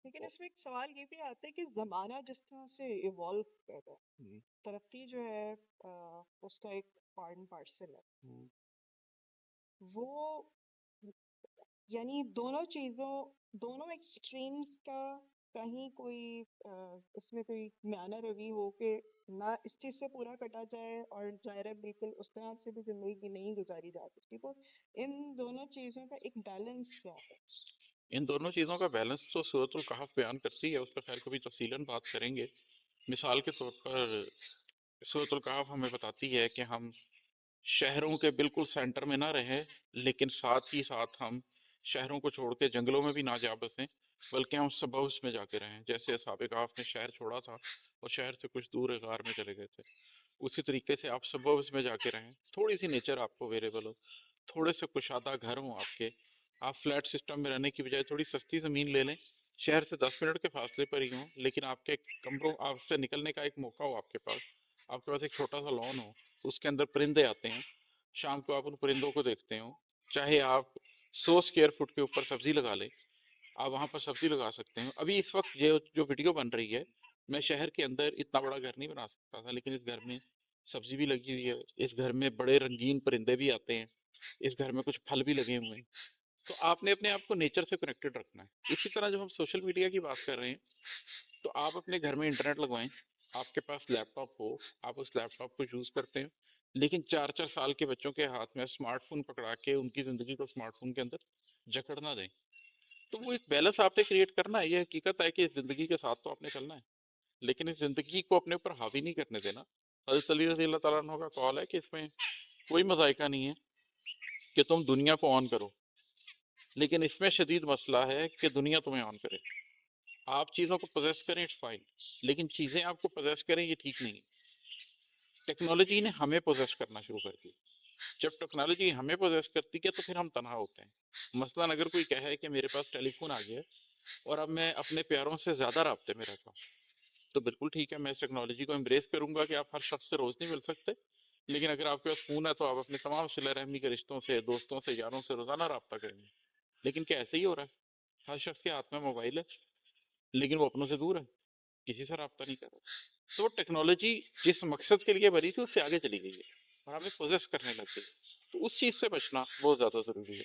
لیکن اس میں ایک سوال یہ بھی آتا ہے کہ زمانہ جس طرح سے ایوالو کر رہا ہے، ہوں، ترقی جو ہے اس کا ایک پارٹ اینڈ پارسل ہے ہوں، وہ، یعنی دونوں چیزوں، دونوں ایکسٹریمز کا کہیں کوئی اس میں کوئی میانہ روی ہو کہ نہ اس چیز سے پورا کٹا جائے اور ظاہر ہے بالکل اس طرح سے بھی زندگی نہیں گزاری جا سکتی، تو ان دونوں چیزوں کا ایک بیلنس کیا ہے؟ ان دونوں چیزوں کا بیلنس تو سورۃ الکہف بیان کرتی ہے، اس پر خیر کبھی تفصیلاً بات کریں گے۔ مثال کے طور پر سورۃ الکہف ہمیں بتاتی ہے کہ ہم شہروں کے بالکل سینٹر میں نہ رہیں، لیکن ساتھ ہی ساتھ ہم شہروں کو چھوڑ کے جنگلوں میں بھی نہ جا بسیں، بلکہ ہم سبوس میں جا کے رہیں، جیسے اصحاب کہف نے شہر چھوڑا تھا اور شہر سے کچھ دور ایک غار میں چلے گئے تھے، اسی طریقے سے آپ سبوس میں جا کے رہیں، تھوڑی سی نیچر آپ کو اویلیبل ہو، تھوڑے سے کشادہ گھر ہوں آپ کے، آپ فلیٹ سسٹم میں رہنے کی بجائے تھوڑی سستی زمین لے لیں، شہر سے 10 منٹ کے فاصلے پر ہی ہوں، لیکن آپ کے کمروں، آپ سے نکلنے کا ایک موقع ہو آپ کے پاس ایک چھوٹا سا لان ہو، اس کے اندر پرندے آتے ہیں، شام کو آپ ان پرندوں کو دیکھتے ہو، چاہے آپ 100 اسکوائر فٹ کے اوپر سبزی لگا لیں، آپ وہاں پر سبزی لگا سکتے ہیں۔ ابھی اس وقت جو ویڈیو بن رہی ہے، میں شہر کے اندر اتنا بڑا گھر نہیں بنا سکتا تھا، لیکن اس گھر میں سبزی بھی لگی ہوئی ہے، اس گھر میں بڑے رنگین پرندے بھی آتے ہیں، اس گھر میں کچھ پھل بھی لگے ہوئے ہیں۔ تو آپ نے اپنے آپ کو نیچر سے کنیکٹڈ رکھنا ہے۔ اسی طرح جب ہم سوشل میڈیا کی بات کر رہے ہیں، تو آپ اپنے گھر میں انٹرنیٹ لگوائیں، آپ کے پاس لیپ ٹاپ ہو، آپ اس لیپ ٹاپ کو یوز کرتے ہیں، لیکن 4 4 سال کے بچوں کے ہاتھ میں اسمارٹ فون پکڑا کے ان کی زندگی کو اسمارٹ فون کے اندر جکڑ نہ دیں۔ تو وہ ایک بیلنس آپ نے کریٹ کرنا ہے، یہ حقیقت ہے کہ اس زندگی کے ساتھ تو آپ نے چلنا ہے، لیکن اس زندگی کو اپنے اوپر حاوی نہیں کرنے دینا۔ حضرت علی رضی اللہ تعالیٰ عنہ کا قول ہے کہ اس میں کوئی مذائقہ نہیں ہے کہ تم دنیا کو آن کرو، لیکن اس میں شدید مسئلہ ہے کہ دنیا تمہیں آن کرے۔ آپ چیزوں کو پوزیس کریں، اٹس فائن، لیکن چیزیں آپ کو پوزیس کریں، یہ ٹھیک نہیں ہے۔ ٹیکنالوجی نے ہمیں پوزیس کرنا شروع کر دیا، جب ٹیکنالوجی ہمیں پوزیس کرتی ہے تو پھر ہم تنہا ہوتے ہیں۔ مثلاً اگر کوئی کہے کہ میرے پاس ٹیلی فون آ گیا ہے اور اب میں اپنے پیاروں سے زیادہ رابطے میں رہتا ہوں، تو بالکل ٹھیک ہے، میں اس ٹیکنالوجی کو امبریس کروں گا کہ آپ ہر شخص سے روز نہیں مل سکتے، لیکن اگر آپ کے پاس فون ہے تو آپ اپنے تمام صلہ رحمی کے رشتوں سے، دوستوں سے، یاروں سے روزانہ رابطہ کریں گے۔ لیکن کیا ایسے ہی ہو رہا ہے؟ ہر شخص کے ہاتھ میں موبائل ہے، لیکن وہ اپنوں سے دور ہے، کسی سے رابطہ نہیں کر رہا۔ تو وہ ٹیکنالوجی جس مقصد کے لیے بنی تھی اس سے آگے چلی گئی ہے اور ہمیں پوزیس کرنے لگ گئی، تو اس چیز سے بچنا بہت زیادہ ضروری ہے۔